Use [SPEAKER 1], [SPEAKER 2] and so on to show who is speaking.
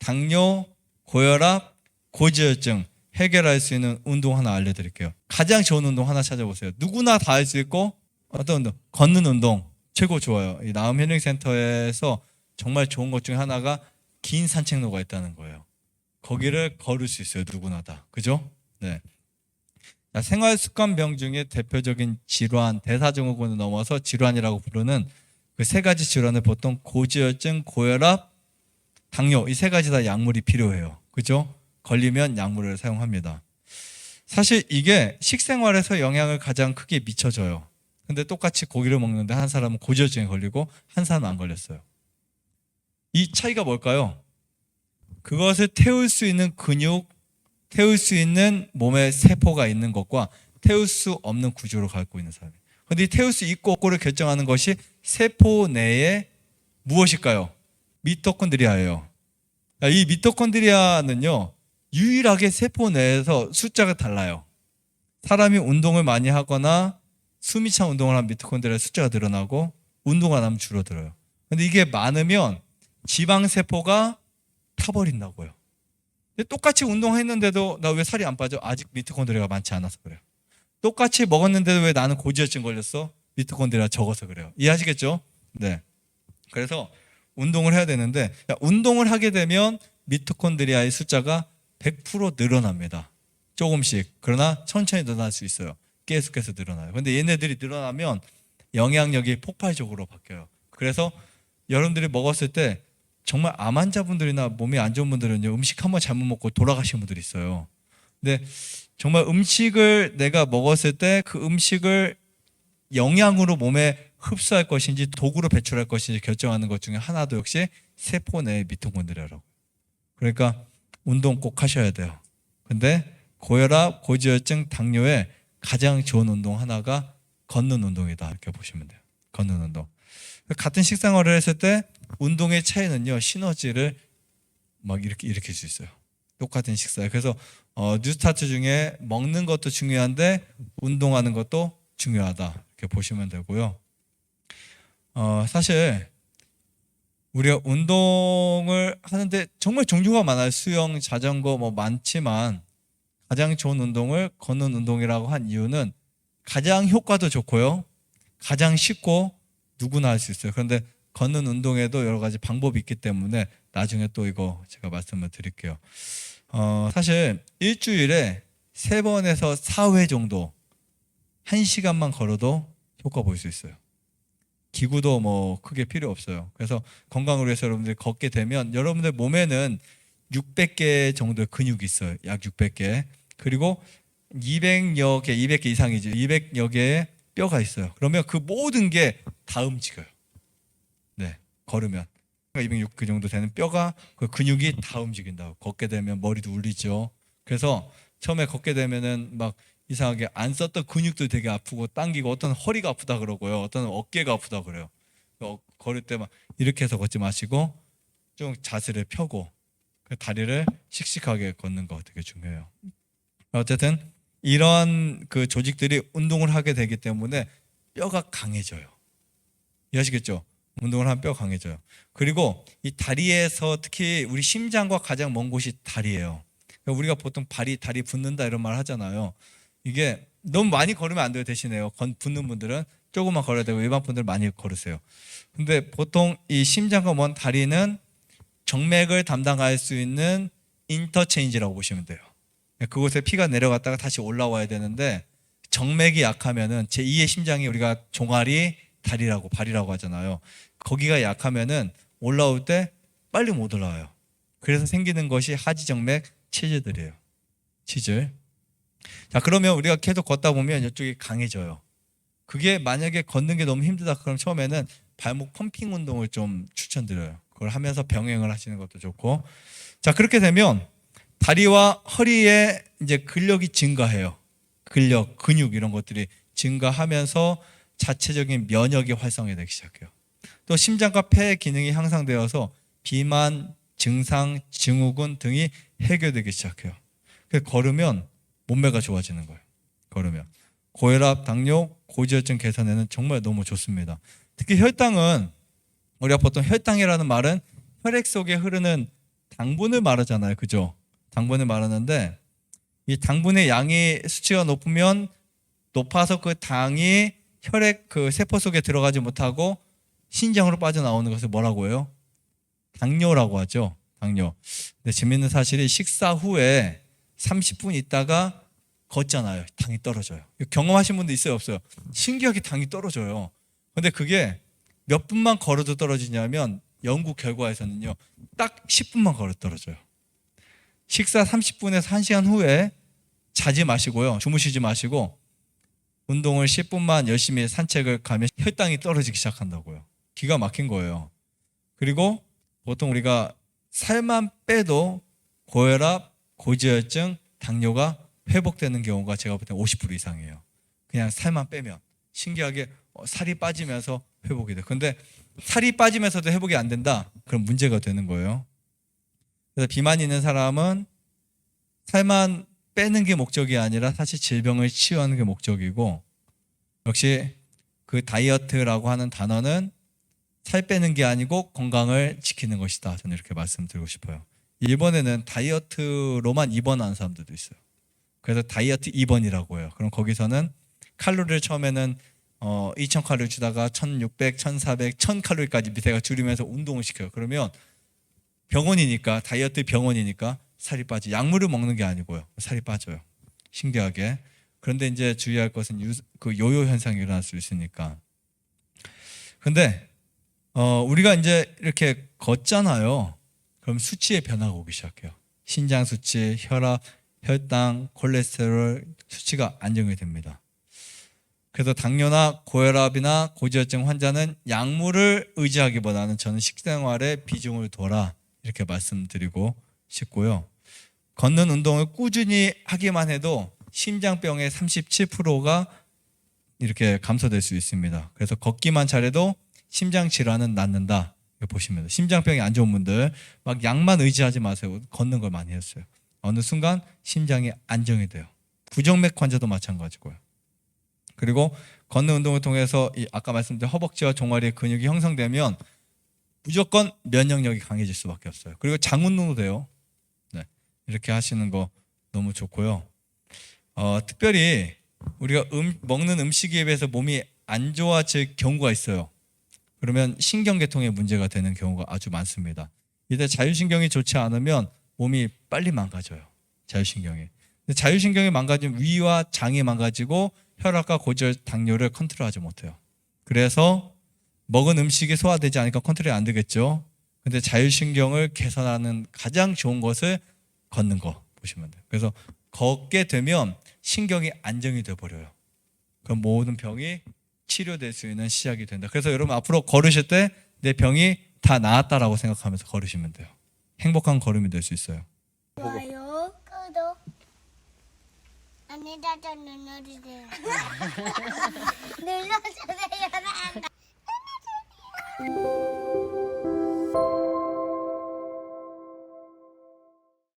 [SPEAKER 1] 당뇨, 고혈압, 고지혈증 해결할 수 있는 운동 하나 알려드릴게요. 가장 좋은 운동 하나 찾아보세요. 누구나 다 할 수 있고 어떤 운동? 걷는 운동 최고 좋아요. 이 나음 힐링센터에서 정말 좋은 것 중에 하나가 긴 산책로가 있다는 거예요. 거기를 걸을 수 있어요. 누구나 다. 그죠? 네. 생활습관병 중에 대표적인 질환, 대사증후군을 넘어서 질환이라고 부르는 그 세 가지 질환을 보통 고지혈증, 고혈압, 당뇨 이 세 가지 다 약물이 필요해요. 그죠? 걸리면 약물을 사용합니다. 사실 이게 식생활에서 영향을 가장 크게 미쳐줘요. 근데 똑같이 고기를 먹는데 한 사람은 고지혈증에 걸리고 한 사람은 안 걸렸어요. 이 차이가 뭘까요? 그것을 태울 수 있는 근육, 태울 수 있는 몸의 세포가 있는 것과 태울 수 없는 구조를 갖고 있는 사람이에요. 그런데 이 태울 수 있고 없고를 결정하는 것이 세포 내에 무엇일까요? 미토콘드리아예요. 이 미토콘드리아는요, 유일하게 세포 내에서 숫자가 달라요. 사람이 운동을 많이 하거나 숨이 찬 운동을 하면 미토콘드리아 숫자가 늘어나고 운동 안 하면 줄어들어요. 근데 이게 많으면 지방세포가 타버린다고요. 근데 똑같이 운동했는데도 나 왜 살이 안 빠져? 아직 미토콘드리아가 많지 않아서 그래요. 똑같이 먹었는데도 왜 나는 고지혈증 걸렸어? 미토콘드리아 적어서 그래요. 이해하시겠죠? 네. 그래서 운동을 해야 되는데 운동을 하게 되면 미토콘드리아의 숫자가 100% 늘어납니다. 조금씩. 그러나 천천히 늘어날 수 있어요. 계속해서 늘어나요. 근데 얘네들이 늘어나면 영향력이 폭발적으로 바뀌어요. 그래서 여러분들이 먹었을 때 정말 암 환자분들이나 몸이 안 좋은 분들은요, 음식 한번 잘못 먹고 돌아가신 분들이 있어요. 근데 정말 음식을 내가 먹었을 때 그 음식을 영양으로 몸에 흡수할 것인지 도구로 배출할 것인지 결정하는 것 중에 하나도 역시 세포 내의 미토콘드리아라고. 그러니까 운동 꼭 하셔야 돼요. 근데 고혈압, 고지혈증, 당뇨에 가장 좋은 운동 하나가 걷는 운동이다 이렇게 보시면 돼요. 걷는 운동. 같은 식생활을 했을 때 운동의 차이는요, 시너지를 막 이렇게 일으킬 수 있어요. 똑같은 식사에. 그래서 뉴스타트 중에 먹는 것도 중요한데 운동하는 것도 중요하다 이렇게 보시면 되고요. 사실 우리가 운동을 하는데 정말 종류가 많아요. 수영, 자전거 뭐 많지만 가장 좋은 운동을 걷는 운동이라고 한 이유는 가장 효과도 좋고요, 가장 쉽고 누구나 할 수 있어요. 그런데 걷는 운동에도 여러 가지 방법이 있기 때문에 나중에 또 이거 제가 말씀을 드릴게요. 사실 일주일에 3번에서 4회 정도 1시간만 걸어도 효과 볼 수 있어요. 기구도 뭐 크게 필요 없어요. 그래서 건강을 위해서 여러분들이 걷게 되면 여러분들 몸에는 600개 정도의 근육이 있어요. 약 600개. 그리고 200여 개, 200개 이상이죠. 200여 개의 뼈가 있어요. 그러면 그 모든 게 다 움직여요. 네, 걸으면 206그 정도 되는 뼈가, 그 근육이 다 움직인다고. 걷게 되면 머리도 울리죠. 그래서 처음에 걷게 되면은 막 이상하게 안 썼던 근육도 되게 아프고 당기고, 어떤 허리가 아프다 그러고요, 어떤 어깨가 아프다 그래요. 걸을 때 막 이렇게 해서 걷지 마시고 좀 자세를 펴고 다리를 씩씩하게 걷는 거 되게 중요해요. 어쨌든 이런 그 조직들이 운동을 하게 되기 때문에 뼈가 강해져요. 이해하시겠죠? 운동을 하면 뼈가 강해져요. 그리고 이 다리에서 특히 우리 심장과 가장 먼 곳이 다리예요. 그러니까 우리가 보통 다리 붓는다 이런 말 하잖아요. 이게 너무 많이 걸으면 안 돼요. 대신에요, 붓는 분들은 조금만 걸어야 되고 일반 분들 많이 걸으세요. 근데 보통 이 심장과 먼 다리는 정맥을 담당할 수 있는 인터체인지라고 보시면 돼요. 그곳에 피가 내려갔다가 다시 올라와야 되는데 정맥이 약하면은 제2의 심장이 우리가 종아리, 다리라고, 발이라고 하잖아요. 거기가 약하면은 올라올 때 빨리 못 올라와요. 그래서 생기는 것이 하지정맥 치질들이에요. 치질. 자, 그러면 우리가 계속 걷다 보면 이쪽이 강해져요. 그게 만약에 걷는 게 너무 힘들다 그럼 처음에는 발목 펌핑 운동을 좀 추천드려요. 그걸 하면서 병행을 하시는 것도 좋고. 자, 그렇게 되면 다리와 허리에 이제 근력이 증가해요. 근력, 근육 이런 것들이 증가하면서 자체적인 면역이 활성화되기 시작해요. 또 심장과 폐의 기능이 향상되어서 비만, 증상, 증후군 등이 해결되기 시작해요. 그래서 걸으면 몸매가 좋아지는 거예요. 걸으면 고혈압, 당뇨, 고지혈증 개선에는 정말 너무 좋습니다. 특히 혈당은, 우리가 보통 혈당이라는 말은 혈액 속에 흐르는 당분을 말하잖아요. 그죠? 당분을 말하는데 이 당분의 양이 수치가 높아서 그 당이 혈액 그 세포 속에 들어가지 못하고 신장으로 빠져나오는 것을 뭐라고 해요? 당뇨라고 하죠. 당뇨. 근데 재밌는 사실이 식사 후에 30분 있다가 걷잖아요. 당이 떨어져요. 경험하신 분도 있어요, 없어요? 신기하게 당이 떨어져요. 근데 그게 몇 분만 걸어도 떨어지냐면 연구 결과에서는요, 딱 10분만 걸어 떨어져요. 식사 30분에서 1시간 후에 자지 마시고요, 주무시지 마시고 운동을 10분만 열심히 산책을 가면 혈당이 떨어지기 시작한다고요. 기가 막힌 거예요. 그리고 보통 우리가 살만 빼도 고혈압, 고지혈증, 당뇨가 회복되는 경우가 제가 볼 때 50% 이상이에요. 그냥 살만 빼면. 신기하게 살이 빠지면서 회복이 돼요. 근데 살이 빠지면서도 회복이 안 된다? 그럼 문제가 되는 거예요. 그래서 비만이 있는 사람은 살만 빼는 게 목적이 아니라 사실 질병을 치유하는 게 목적이고, 역시 그 다이어트라고 하는 단어는 살 빼는 게 아니고 건강을 지키는 것이다. 저는 이렇게 말씀드리고 싶어요. 일본에는 다이어트로만 입원하는 사람들도 있어요. 그래서 다이어트 입원이라고 해요. 그럼 거기서는 칼로리를 처음에는 2000칼로리 주다가 1600, 1400, 1000칼로리까지 밑에가 줄이면서 운동을 시켜요. 그러면 병원이니까, 다이어트 병원이니까 살이 빠지. 약물을 먹는 게 아니고요. 살이 빠져요. 신기하게. 그런데 이제 주의할 것은 그 요요 현상이 일어날 수 있으니까. 근데 우리가 이제 이렇게 걷잖아요. 그럼 수치의 변화가 오기 시작해요. 신장 수치, 혈압, 혈당, 콜레스테롤 수치가 안정이 됩니다. 그래서 당뇨나 고혈압이나 고지혈증 환자는 약물을 의지하기보다는 저는 식생활에 비중을 둬라 이렇게 말씀드리고 싶고요. 걷는 운동을 꾸준히 하기만 해도 심장병의 37%가 이렇게 감소될 수 있습니다. 그래서 걷기만 잘해도 심장 질환은 낫는다. 이렇게 보시면 돼요. 심장병이 안 좋은 분들 막 약만 의지하지 마세요. 걷는 걸 많이 했어요. 어느 순간 심장이 안정이 돼요. 부정맥 환자도 마찬가지고요. 그리고 걷는 운동을 통해서 아까 말씀드린 허벅지와 종아리의 근육이 형성되면 무조건 면역력이 강해질 수밖에 없어요. 그리고 장 운동도 돼요. 네, 이렇게 하시는 거 너무 좋고요. 특별히 우리가 먹는 음식에 비해서 몸이 안 좋아질 경우가 있어요. 그러면 신경계통에 문제가 되는 경우가 아주 많습니다. 이때 자율신경이 좋지 않으면 몸이 빨리 망가져요. 자율신경이. 근데 자율신경이 망가지면 위와 장이 망가지고 혈압과 고지혈, 당뇨를 컨트롤하지 못해요. 그래서 먹은 음식이 소화되지 않으니까 컨트롤이 안 되겠죠. 근데 자율신경을 개선하는 가장 좋은 것을 걷는 거 보시면 돼요. 그래서 걷게 되면 신경이 안정이 돼버려요. 그럼 모든 병이 치료될 수 있는 시작이 된다. 그래서 여러분 앞으로 걸으실 때 내 병이 다 나았다라고 생각하면서 걸으시면 돼요. 행복한 걸음이 될 수 있어요.
[SPEAKER 2] 좋아요, 구독, 안에다가 눌러주세요. 눌러주세요.